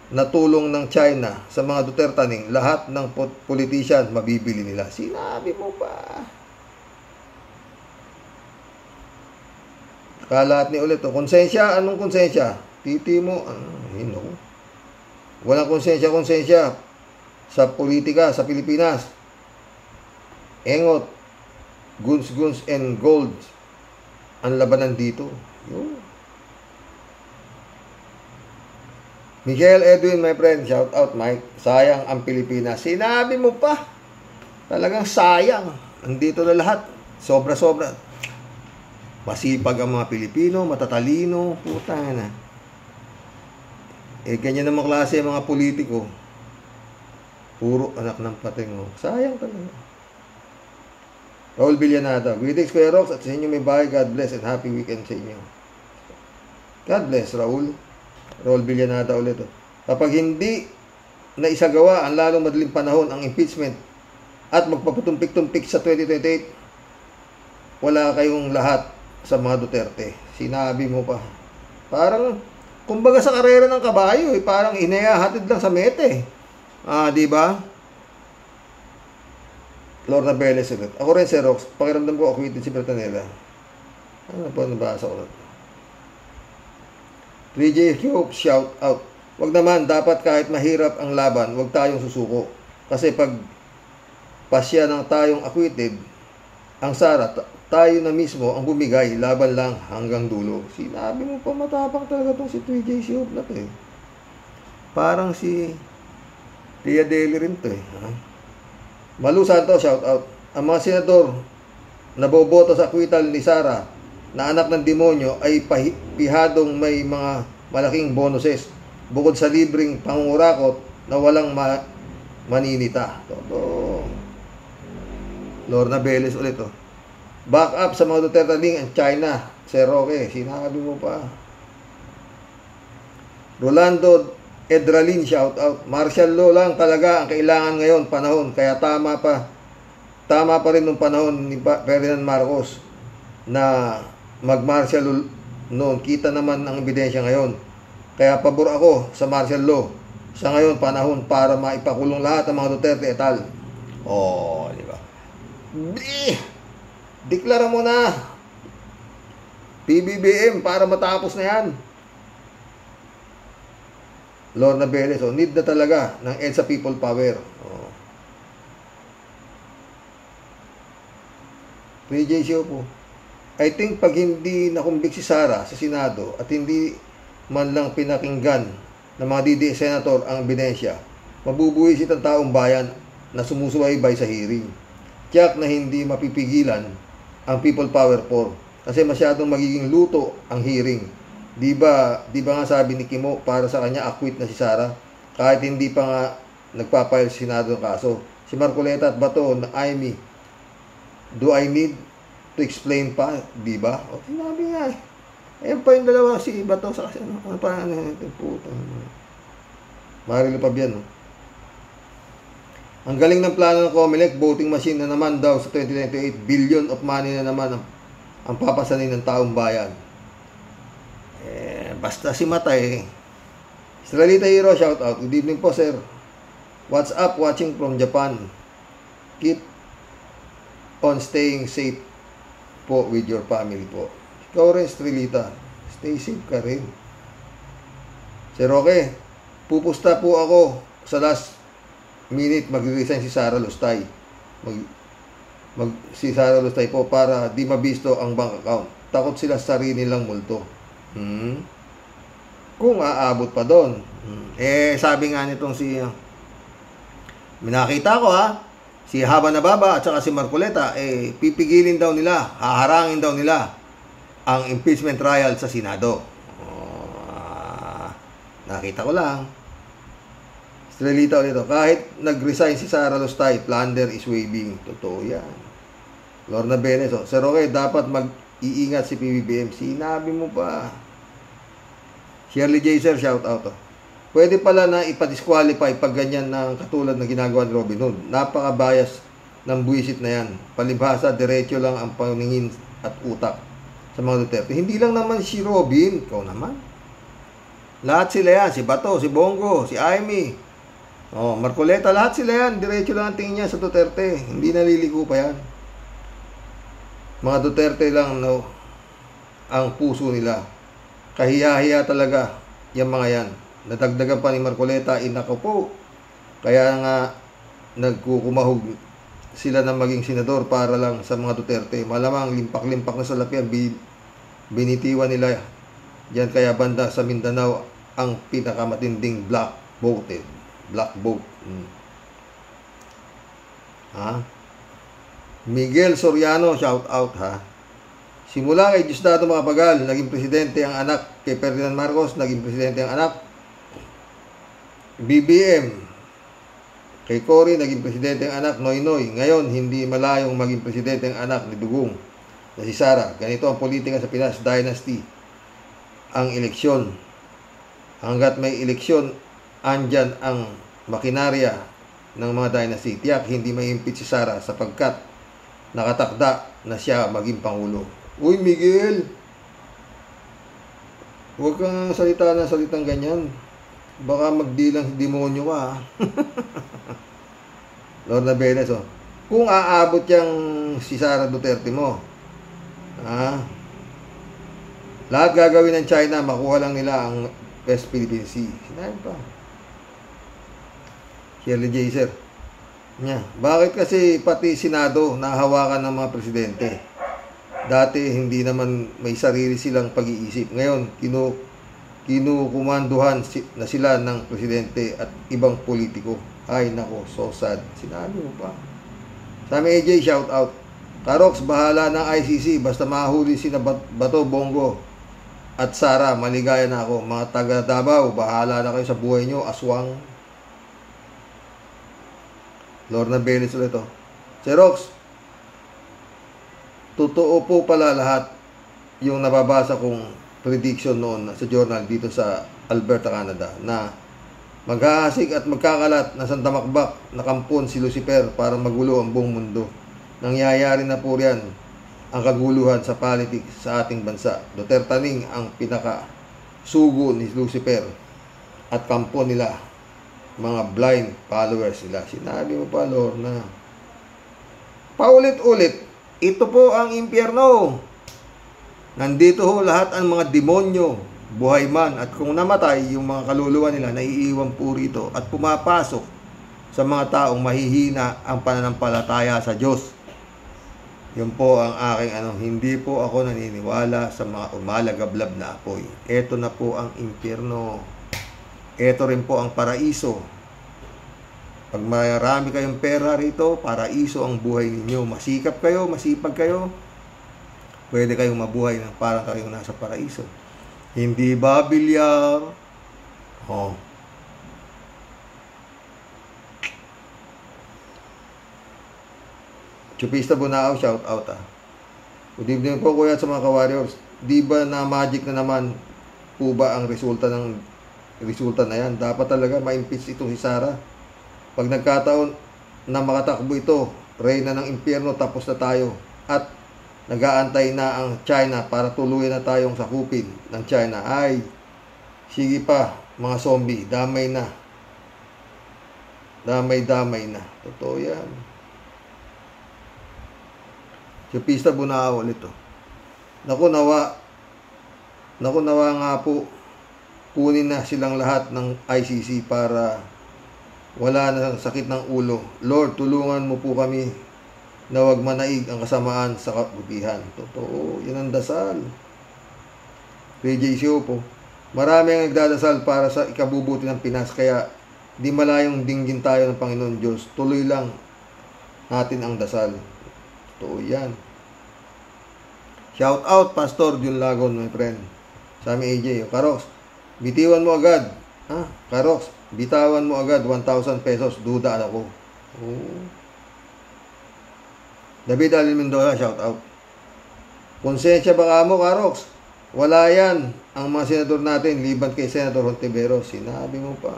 na tulong ng China sa mga Dutertaning, lahat ng politician mabibili nila. Sinabi mo ba? Kalat ni ulit. Konsensya? Anong konsensya? Titi mo? Walang konsensya sa politika sa Pilipinas. Engot, guns and gold ang labanan dito. Yun. Michael Edwin, my friend, shout out Mike. Sayang ang Pilipinas. Sinabi mo pa. Talagang sayang. Andito na lahat. Sobra-sobra. Masipag ang mga Pilipino, matatalino. Puta na. Ganyan naman klase ang mga politiko. Puro anak ng pating. Sayang talaga. Raul Villanada. Greetings Kuya Rox at sa inyo may bahay. God bless and happy weekend sa inyo. God bless, Raul. Raul Villanada ulit. Kapag hindi na isagawa ang lalong madaling panahon ang impeachment at magpaputumpik-tumpik sa 2028, wala kayong lahat sa mga Duterte. Sinabi mo pa. Parang, kumbaga sa karera ng kabayo, parang inayahatid lang sa mete. Di ba? Lorna Velez ulit. Ako rin, Sir Rox. Pakiramdam ko, acquitted si Bratanela. Ano po, nabasa ko ulit. 3J Cube, shout out. Wag naman, dapat kahit mahirap ang laban, wag tayong susuko. Kasi pag pasya ng tayong acquitted, ang Sara, tayo na mismo ang bumigay, laban lang hanggang dulo. Sinabi mo pa, matapang talaga itong si 3J Cube na to eh. Parang si Tia Deli rin to eh. Malu Santos, shout out. Ang mga senador na boboto sa acquittal ni Sara na anak ng demonyo ay pihadong may mga malaking bonuses bukod sa libreng pangungurakot na walang maninita. Toto. Lorna Velez ulit oh. Back up sa mga Dutertaning and China. Sir Roque, sinabi mo pa. Rolando Edralin, shout out. Martial law lang talaga ang kailangan ngayon panahon. Kaya tama pa rin nung panahon ni Ferdinand Marcos na mag-martial law noon. Kita naman ang ebidensya ngayon. Kaya pabor ako sa martial law. Sa ngayon, panahon para maipakulong lahat ng mga Duterte et al. Oh, di ba? Deklara mo na. PBBM para matapos na yan. Lorna Velez, oh, need na talaga ng EDSA People Power. Oh. 3J Show po. I think pag hindi nakumbik si Sara sa Senado at hindi man lang pinakinggan ng mga DDS Senator ang ebidensya, mabubuwisit ang taong bayan na sumusubaybay sa hearing. Tiyak na hindi mapipigilan ang People Power 4 kasi masyadong magiging luto ang hearing. Di ba nga sabi ni Kimo para sa kanya acquit na si Sara kahit hindi pa nga nagpapile sa Senado ng kaso. Si Marcoleta at Bato na Amy, do I need to explain pa, di ba? O, sinabi nga eh. Ayun pa yung dalawa, si Bato sa kasi ano pa, puto. Marilo pa biyan, no? Ang galing ng plano ng COMELEC, voting machine na naman daw sa 2098, billion of money na naman ang papasanin ng taong bayan. Basta si Matay. Estrelita Hero, shout out. Good evening po, sir. What's up? Watching from Japan. Keep on staying safe po with your family po. Ikaw rin, Estrelita. Stay safe ka rin. Sir Roque, pupusta po ako sa last minute mag-resign si Sara Lustay. Si Sara Lustay po para di mabisto ang bank account. Takot sila sa sarili nilang multo. Kung aabot pa doon. Sabi nga nitong minakita ko si Haba na Baba at saka si Marcoleta, pipigilin daw nila, haharangin daw nila ang impeachment trial sa Senado. Nakita ko lang. Strelita ulit ito. Kahit nag-resign si Sara Lustay, plunder is waving. Totoo yan. Lorna Benes, Sir Roque, dapat mag-iingat si PBBM. Sinabi mo pa. Shirley J. Sir, shout out. Pwede pala na ipadisqualify pag ganyan ng katulad na ginagawa ni Robin Hood. Napaka-bias ng buwisit na yan. Palibhasa, diretso lang ang paningin at utak sa mga Duterte. Hindi lang naman si Robin. Ikaw naman. Lahat sila yan. Si Bato, si Bongo, si Aimee. Marcoleta, lahat sila yan. Diretso lang ang tingin niya sa Duterte. Hindi naliligo pa yan. Mga Duterte lang ang puso nila. Kahiya-hiya talaga yung mga yan. Nadagdagan pa ni Marcoleta, inako po. Kaya nga nagkukumahog sila na maging senador para lang sa mga Duterte. Malamang limpak-limpak na sa lapian, binitiwan nila diyan, kaya banda sa Mindanao ang pinakamatinding black vote. Miguel Soriano, shout out Simula kay Diosdado Macapagal, naging presidente ang anak. Kay Ferdinand Marcos, naging presidente ang anak. BBM, kay Cory, naging presidente ang anak. Noynoy, ngayon hindi malayong maging presidente ang anak ni Dugong na si Sara. Ganito ang politika sa Pinas Dynasty. Ang eleksyon, hanggat may eleksyon, andyan ang makinarya ng mga dynasty. Tiyak hindi may impeach si Sara sapagkat nakatakda na siya maging Pangulo. Uy, Miguel, huwag kang salita na salitang ganyan. Baka magdilang demonyo ka. Lorna Benes, kung aabot yang si Sara Duterte mo, lahat gagawin ng China, makuha lang nila ang West Philippine Sea. Sinabi pa. Shirley J. Sir. Bakit kasi pati Senado nahawakan ng mga presidente? Dati hindi naman may sarili silang pag-iisip. Ngayon, kinukumanduhan na sila ng presidente at ibang politiko. Ay nako, so sad. Sinabi mo pa. Sami AJ, shout out. Karox, bahala ng ICC basta mahuli si Bato, Bongo at Sara, maligaya na ako. Mga taga Davao, bahala na kayo sa buhay nyo, aswang. Lorna Benes ulit ito. Xerox, totoo po pala lahat yung nababasa kong prediction noon sa journal dito sa Alberta, Canada, na maghahasik at magkakalat na sandamakbak na kampon si Lucifer para magulo ang buong mundo. Nangyayari na po riyan ang kaguluhan sa politics sa ating bansa. Dutertaning ang pinaka-sugo ni Lucifer at kampon nila, mga blind followers nila. Sinabi mo pa, Lorna. Paulit-ulit, ito po ang impyerno. Nandito ho lahat ang mga demonyo, buhay man, at kung namatay, yung mga kaluluwa nila, naiiwan po rito at pumapasok sa mga taong mahihina ang pananampalataya sa Diyos. Yun po ang aking hindi po ako naniniwala sa mga umalagablab na apoy. Ito na po ang impyerno. Ito rin po ang paraiso. Pag marami kayong pera rito, paraiso ang buhay ninyo. Masikap kayo, masipag kayo, pwede kayong mabuhay ng parang kayong nasa paraiso. Hindi ba bilyar? Chupista Bunao, shout out Good evening po kuya sa mga ka-warriors. Di ba na magic na naman po ba ang resulta na yan? Dapat talaga ma-impeach itong si Sara. Pag nagkataon na makatakbo ito, reyna ng impyerno, tapos na tayo. At nag-aantay na ang China para tuluyan na tayong sakupin ng China. Ay, sige pa, mga zombie, damay na. Damay na. Totoo yan. Chupista Bunao ulit Naku nawa nga po, kunin na silang lahat ng ICC para wala na sakit ng ulo. Lord, tulungan mo po kami na wag manaig ang kasamaan sa kabutihan. Totoo, yan ang dasal. PJ po. Marami ang nagdadasal para sa ikabubuti ng Pinas, kaya di malayong dinggin tayo ng Panginoon Diyos. Tuloy lang natin ang dasal. Totoo yan. Shout out, Pastor Jun Lagon, my friend. Sa amin AJ, Karox, bitiwan mo agad. Ha? Karox, bitawan mo agad 1,000 pesos. Duda ako. Oh. David Alin Mendoza, shout out. Konsensya baka mo, Karox. Wala yan ang mga senador natin, liban kay Senator Hontiveros. Sinabi mo pa.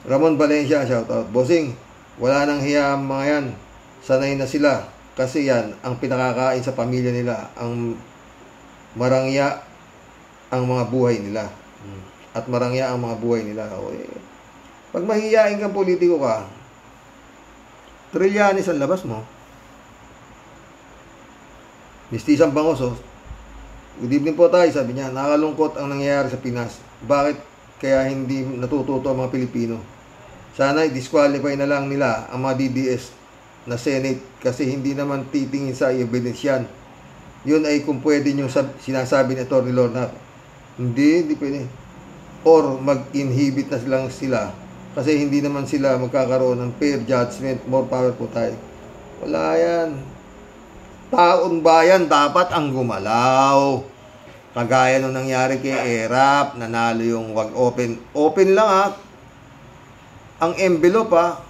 Ramon Valencia, shout out. Bossing, wala nang hiya ang mga yan. Sanay na sila. Kasi yan ang pinakakain sa pamilya nila. Ang marangya ang mga buhay nila. At marangya ang mga buhay nila. Okay. Pag mahihiyain kang politiko ka, Trillanes ang labas mo. Mistisang Bangoso, good evening po tayo, sabi niya, nakalungkot ang nangyayari sa Pinas. Bakit kaya hindi natututo ang mga Pilipino? Sana i-disqualify na lang nila ang mga DDS na Senate kasi hindi naman titingin sa evidence yan. Yun ay kung pwede nyo sinasabi ni Atty. Lorna. Hindi pwede. Or mag-inhibit na lang sila kasi hindi naman sila magkakaroon ng fair judgment. More power po tayo. Wala yan. Taon bayan dapat ang gumalaw. Kagaya nung nangyari kay ERAP, nanalo yung wag open. Open lang ha. Ang envelope ha.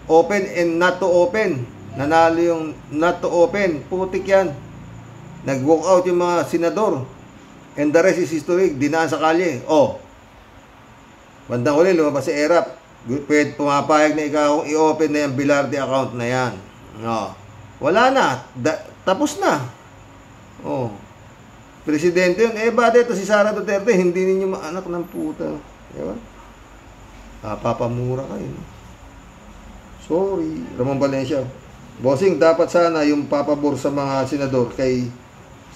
Open and not to open. Nanalo yung not to open. Putik yan. Nag-walk out yung mga senador. And the rest is history. Dinaan sa kalye. Oh. Bandang uli, lumabas si ERAP. Pwede pumapayag na ikaw i-open na yung Bilarde account na yan. No. Wala na. Tapos na. Oh. Presidente yun. Bakit ito si Sara Duterte? Hindi ninyo maanak ng puta. Diba? Papamura kayo. Sorry. Ramon Valencia. Bossing, dapat sana yung papabor sa mga senador kay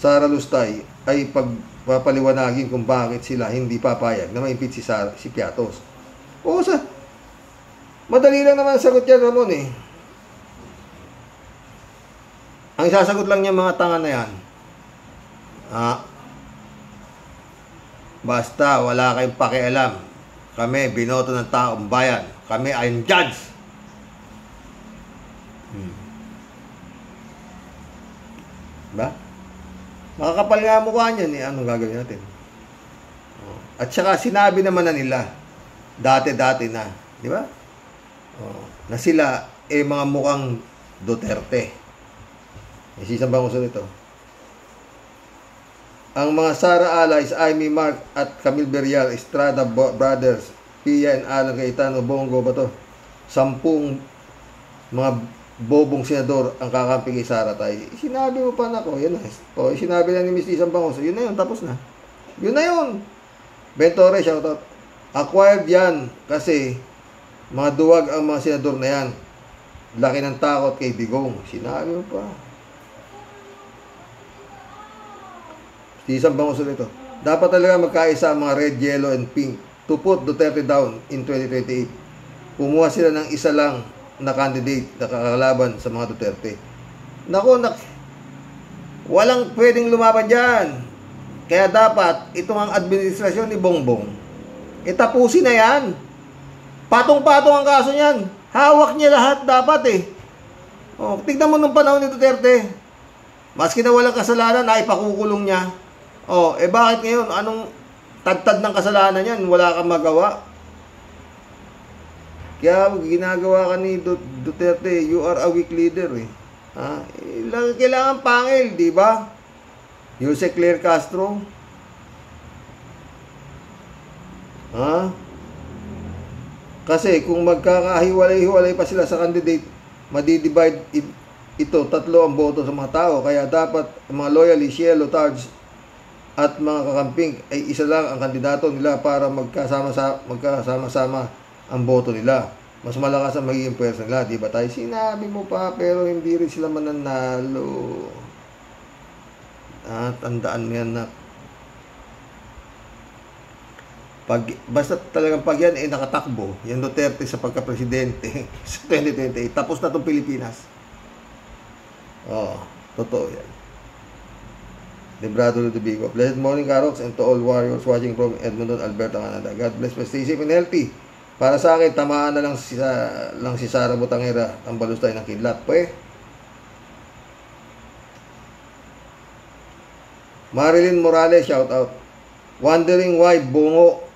Sara Lustay ay pagpapaliwanagin kung bakit sila hindi papayag na ma-impeach si Piatos. Oo, madali lang naman sagot yan, Ramon eh. Ang sasagot lang niya mga tanga na yan. Basta wala kayong pakialam. Kami, binoto ng taong bayan. Kami ay judge. Ba? Makakapal nga mukha niyan eh. Anong gagawin natin? At saka sinabi naman na nila, dati-dati na. Di ba? Na sila mga mukhang Duterte. Isisang Bangoso nito. Ang mga Sara allies, Amy Mark at Camille Berial, Estrada Brothers, Pia and Alan Cayetano, Bongo ba to? 10 mga bobong senador ang kakampi kay Sara Tay. Sinabi mo pa na ko, yun na. Sinabi na ni Ms. Isang Bangoso, yun na yun, tapos na. Yun na yun. Bentore, shoutout. Acquired yan kasi mga duwag ang mga senador na yan. Laki ng takot kay Digong. Sinabi mo pa. Isang Bangoso nito. Dapat talaga magkaisa ang mga red, yellow, and pink to put Duterte down in 2028. Kumuha sila ng isa lang na candidate na kakalaban sa mga Duterte. Naku, walang pwedeng lumaban dyan. Kaya dapat, itong ang administrasyon ni Bongbong, itapusin na yan. Patong-patong ang kaso niyan. Hawak niya lahat dapat eh. Tignan mo nung panahon ni Duterte. Maski na walang kasalanan, naipakukulong niya. Bakit ngayon? Anong tad-tad ng kasalanan yan? Wala kang magawa. Kaya ginagawa ka ni Duterte, you are a weak leader eh. Kailangan pangil, di ba? Jose Claire Castro. Kasi kung magkakahiwalay-hiwalay pa sila sa candidate, madidivide ito, 3 ang boto sa mga tao. Kaya dapat mga loyalist, yellow, tards, at mga kakamping ay isa lang ang kandidato nila para magkasama-sama ang boto nila. Mas malakas ang magiging pwersa nila. Di ba tayo? Sinabi mo pa, pero hindi rin sila mananalo. Tandaan mo yan na. Basta talagang pag yan nakatakbo, yan Duterte sa pagka-presidente sa 2028, tapos na itong Pilipinas. Totoo yan. Debrado Ludovico. Blessed morning, Karoks, and to all warriors watching from Edmonton, Alberta, Canada. God bless, stay safe and healthy. Para sa akin, tamaan na lang si Sara Butangera ang balustay ng kidlat. Marilyn Morales, shout out. Wondering why Bongo,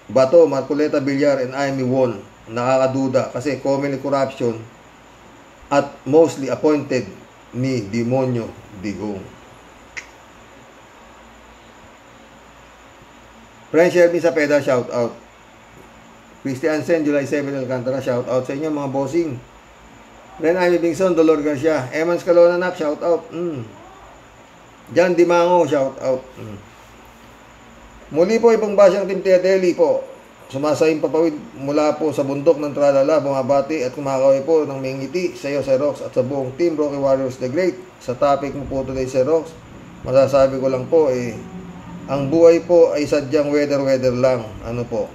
Bato, Marcoleta Villar, and Amy won. Nakakaduda kasi commonly corruption at mostly appointed ni Demonyo Digong. Friend Shelby Sapeda, shout out. Christian Sen, July 7, Alcantara, shout out sa inyo mga bossing. Friend Amy Bingson, Dolor Garcia, Emans Calonanak, shout out. Jan Dimango, shout out. Muli po ibang basyang Team Tia Deli po. Sumasayang papawid mula po sa bundok ng Tralala, bumabati at kumakaway po ng may ngiti sa iyo, Sir Rox, at sa buong Team Rocky Warriors the Great. Sa topic mo po today, Sir Rox, masasabi ko lang po ang buhay po ay sadyang weather lang. Ano po?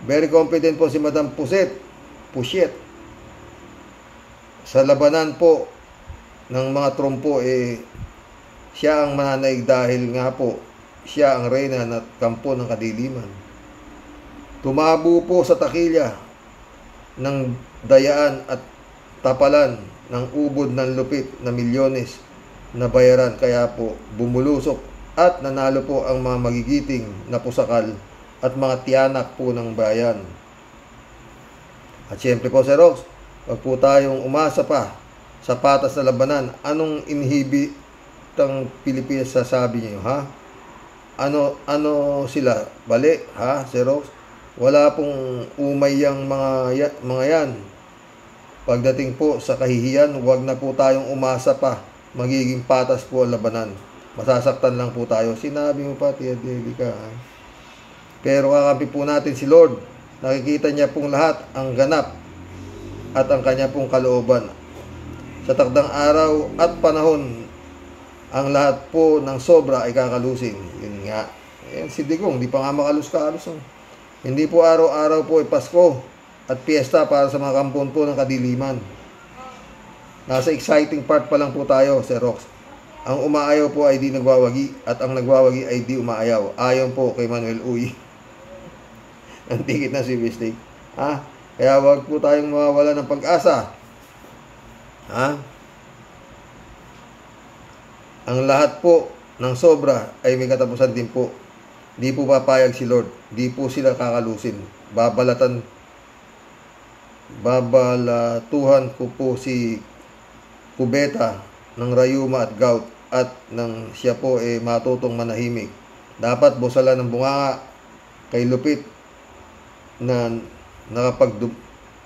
Very confident po si Madam Puset. Sa labanan po ng mga trumpo siya ang mananaig dahil nga po siya ang reyna at kampo ng kadiliman. Tumabo po sa takilya ng dayaan at tapalan ng ubod ng lupit na milyones na bayaran, kaya po bumulusok at nanalo po ang mga magigiting na pusakal at mga tiyanak po ng bayan. At syempre po, Sir Rox, wag po tayong umasa pa sa patas na labanan. Anong inhibit ang Pilipinas, sasabi niyo, ha? Ano sila? Bali, ha, Sir Rox? Wala pong umayang mga yan. Pagdating po sa kahihiyan, wag na po tayong umasa pa. Magiging patas po ang labanan. Masasaktan lang po tayo. Sinabi mo pa, Tia Delica. Pero kakampi po natin si Lord. Nakikita niya pong lahat ang ganap at ang kanya pong kalooban. Sa takdang araw at panahon, ang lahat po ng sobra ay kakalusin. Yun nga. Si Digong, di pa nga makalus-kalus. Hindi po araw-araw po ay Pasko at piyesta para sa mga kampon po ng kadiliman. Nasa exciting part pa lang po tayo, Sir Rox. Ang umaayaw po ay di nagwawagi at ang nagwawagi ay di umaayaw. Ayon po kay Manuel Uy. Ang tikit na si mistake. Kaya wag po tayong mawawala ng pag-asa. Ang lahat po ng sobra ay may katapusan din po. Di po papayag si Lord. Di po sila kakalusin. Babalatuhan ko po si kubeta ng rayuma at gout at nang siya po matutong manahimik. Dapat busalan ng bunganga kay lupit na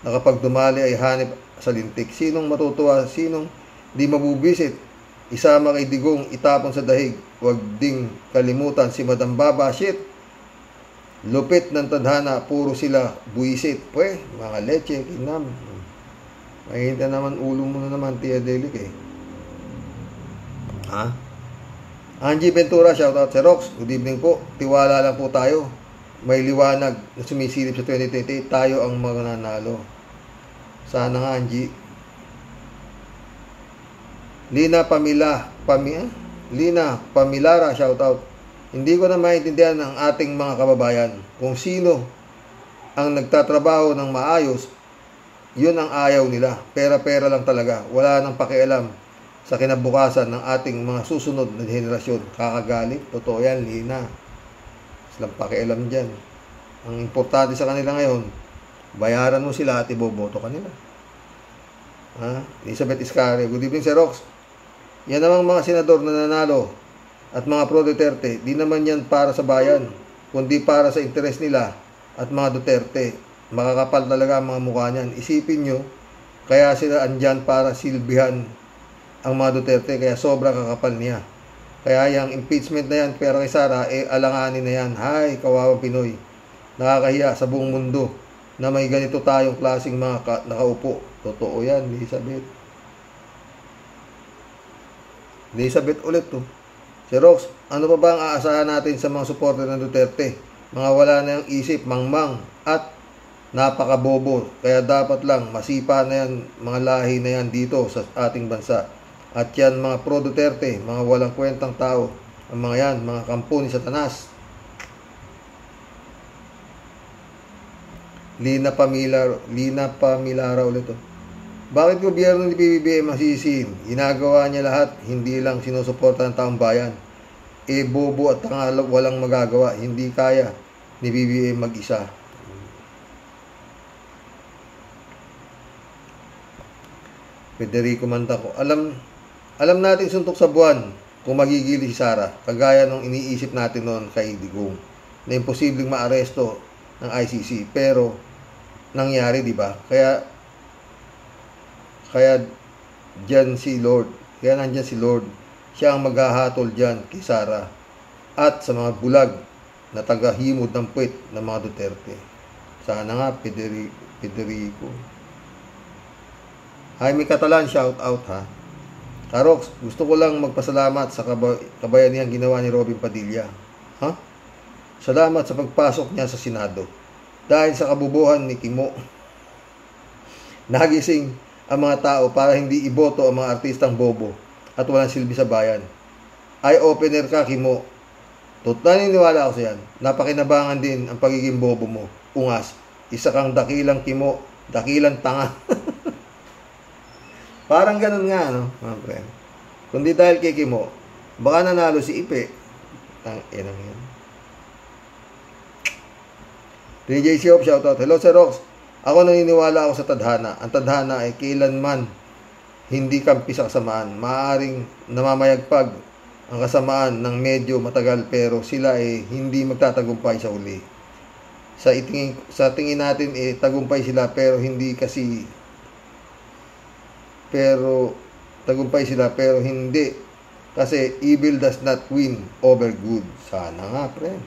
nakapagdumali ay hanip sa lintik. Sinong matutuwa? Sinong di mabubisit? Isama kay Digong, itapon sa dahig. Huwag ding kalimutan si Madam Baba. Shit. Lupit ng tadhana, puro sila buisit. Mga leche, kinam. Mahinta naman ulo mo na naman, Tia Delic Angie Ventura, shoutout, Sir Rox. Good evening po. Tiwala lang po tayo. May liwanag na sumisilip sa 2028. Tayo ang mananalo. Sana nga, Angie. Lina Pamilara, shoutout. Hindi ko na maintindihan ng ating mga kababayan kung sino ang nagtatrabaho ng maayos. Yun ang ayaw nila. Pera-pera lang talaga. Wala nang pakialam sa kinabukasan ng ating mga susunod na henerasyon. Kakagalit. Totoo yan, Lina. Silang pakialam dyan. Ang importante sa kanila ngayon, bayaran mo sila at iboboto kanila. Elizabeth Iscare, good evening, Sir Rox. Yan namang mga senador na nanalo at mga pro-Duterte, di naman yan para sa bayan, kundi para sa interes nila at mga Duterte. Makakapal talaga ang mga mukha niyan. Isipin nyo, kaya sila andyan para silbihan ang mga Duterte, kaya sobrang kakapal niya. Kaya yung impeachment na yan, pero kay Sara, alanganin na yan. Hay, kawawang Pinoy. Nakakahiya sa buong mundo na may ganito tayong klaseng mga nakaupo. Totoo yan, Elizabeth ulit to. Si Rox, ano pa ba ang aasahan natin sa mga supporter ng Duterte? Mga wala na yung isip, mangmang, at napakabobo. Kaya dapat lang masipa na yan, mga lahi na yan dito sa ating bansa. At yan mga pro Duterte, mga walang kwentang tao. Ang mga yan, mga kampo ni Satanas. Lina Pamilara ulit to. Bakit gobyerno ni PBBM masisihin? Ginagawa niya lahat, hindi lang sinusuporta ng taong bayan. Bobo at tanga, walang magagawa. Hindi kaya ni PBBM mag-isa. Federico Mantaco. Alam natin suntok sa buwan kung magigili si Sara, kagaya nung iniisip natin noon kay Digong, na imposibleng maaresto ng ICC, pero nangyari, di ba? Kaya diyan si Lord. Kaya nandiyan si Lord. Siya ang maghahatol diyan kay Sara at sa mga bulag na tagahimod ng puwet ng mga Duterte. Sana nga, Federico. Jaime Catalan, shout out ha. Karox, gusto ko lang magpasalamat sa kabayanihang ginawa ni Robin Padilla. Ha? Salamat sa pagpasok niya sa Senado. Dahil sa kabubuhan ni Kimo, nagising ang mga tao para hindi iboto ang mga artistang bobo at walang silbi sa bayan. Eye-opener ka, Kimo. Naniniwala ako sa yan. Napakinabangan din ang pagiging bobo mo. Ungas. Isa kang dakilang Kimo, dakilang tanga. Parang ganun nga, no, mga friend. Kundi dahil kay Kimo, baka nanalo si Ipe. Yan. DJ Siop, shoutout. Hello, Sir Rox. Ako naniniwala ako sa tadhana. Ang tadhana ay kailanman hindi kampi sa kasamaan. Maaaring namamayagpag ang kasamaan ng medyo matagal, pero sila ay hindi magtatagumpay sa uli. Sa tingin natin tagumpay sila, pero hindi, kasi evil does not win over good. Sana nga, friend.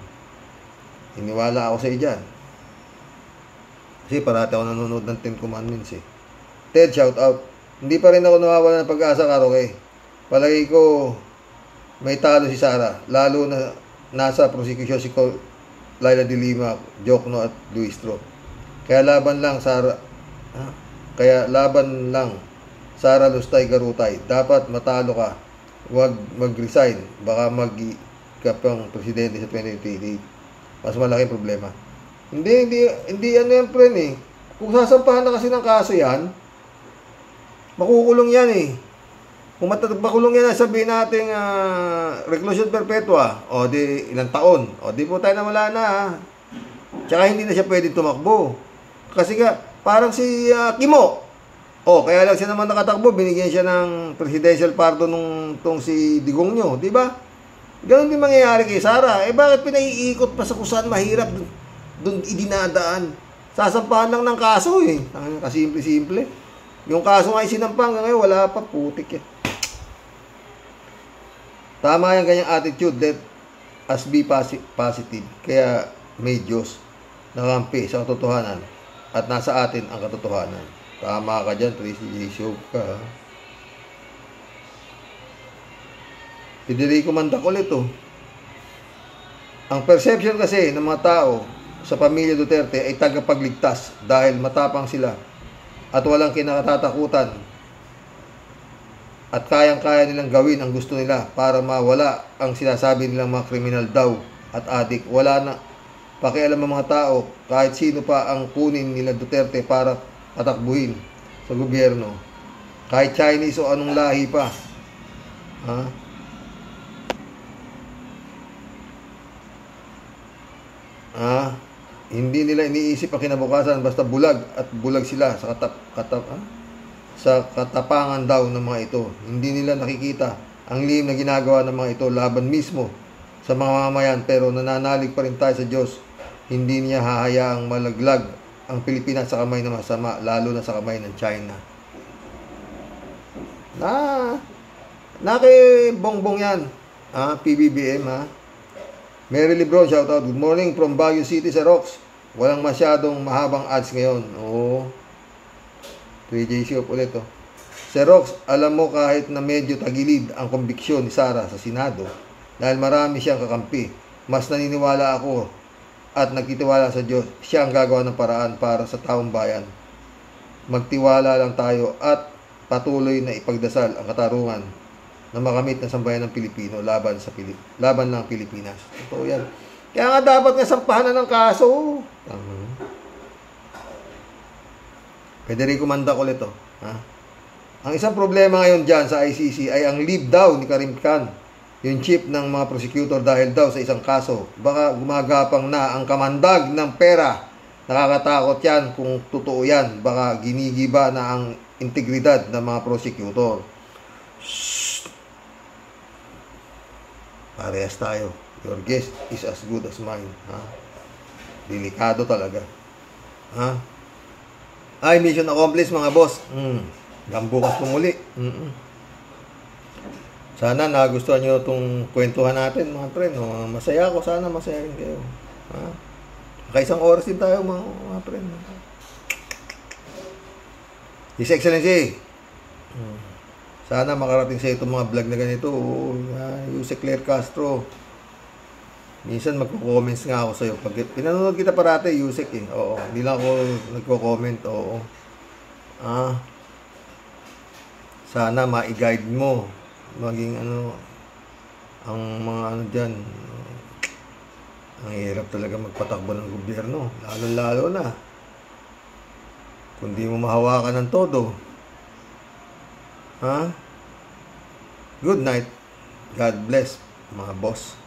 Iniwala ako sa iyo dyan. Kasi parati ako nanonood ng 10 Commandments eh. Ted, shout out. Hindi pa rin ako nawawala ng pag-asa, Karoke. Palagi ko may talo si Sara. Lalo na nasa prosecution si Laila de Lima, Jokno at Luistro. Kaya laban lang, Sara Lustay Garutay. Dapat matalo ka. Huwag mag-resign. Baka mag-ikapang presidente sa 2028. Mas malaking problema. Hindi ano yan, friend eh. Kung sasampahan na kasi ng kaso yan, makukulong yan eh. Kung makulong yan, sabihin natin reclusion perpetua, o di ilang taon, o di po tayo na wala na ha. Tsaka hindi na siya pwedeng tumakbo. Kasi nga, parang si Kimo, kaya lang siya naman nakatakbo, binigyan siya ng presidential pardon tong si Digong nyo, di ba? Ganun din mangyayari kay Sara. Bakit pinaiikot pa sa kusan mahirap doon idinadaan? Sasampahan lang ng kaso eh. Kasimple-simple. Yung kaso nga isinampang ngayon, wala pa, putik eh. Tama yung ganyang attitude, let us be positive. Kaya may Diyos nakampi sa katotohanan at nasa atin ang katotohanan. Tama ka dyan, Tracy J. Show ka. Federico Mantaco ulit oh. Ang perception kasi ng mga tao sa pamilya Duterte ay tagapagligtas dahil matapang sila at walang kinakatatakutan at kayang-kaya nilang gawin ang gusto nila para mawala ang sinasabi nilang mga kriminal daw at adik. Wala na pakialam ang mga tao kahit sino pa ang kunin nila Duterte para patakbuhin sa gobyerno, kahit Chinese o anong lahi pa. Hindi nila iniisip ang kinabukasan, basta bulag at bulag sila sa katapangan daw ng mga ito. Hindi nila nakikita ang lihim na ginagawa ng mga ito laban mismo sa mga mamamayan, pero nananalig pa rin tayo sa Diyos. Hindi niya hahayaang malaglag ang Pilipinas sa kamay ng masama, lalo na sa kamay ng China. Nakibongbong yan. PBBM ha. Mary Lebron, shout out. Good morning from Baguio City sa Rox. Walang masyadong mahabang ads ngayon. 3J Shop ulit oh. Sir Rox, alam mo kahit na medyo tagilid ang konbiksyon ni Sara sa Senado dahil marami siyang kakampi, mas naniniwala ako at nagtitiwala sa Diyos, siya ang gagawa ng paraan para sa taong bayan. Magtiwala lang tayo at patuloy na ipagdasal ang katarungan na makamit ng sambayan ng Pilipino laban ng Pilipinas. Totoo yan. Kaya nga dapat nga sampahan na ng kaso. Federico Mandac ulit to. Ang isang problema ngayon dyan sa ICC ay ang leave daw ni Karim Khan, yung chief ng mga prosecutor, dahil daw sa isang kaso. Baka gumagapang na ang kamandag ng pera. Nakakatakot yan kung totoo yan. Baka ginigiba na ang integridad ng mga prosecutor. Shhh. Parehas tayo. Your guess is as good as mine. Delikado talaga. Ay, mission accomplished mga boss. Hanggang bukas po muli. Sana nagustuhan nyo itong kwentuhan natin mga friend. Masaya ako. Sana masaya rin kayo. Isang oras din tayo mga friend. His Excellency, sana makarating sa itong mga vlog na ganito. Jose Claire Castro. Minsan magko-comments nga ako sa'yo. Pag pinanonood kita parati, Yusek Oo, hindi lang ako nagko-comment. Oo. Sana ma-guide mo. Maging ang mga dyan. Ang hirap talaga magpatakbo ng gobyerno. Lalo-lalo na. Kung di mo mahawakan ng todo. Good night. God bless, mga boss.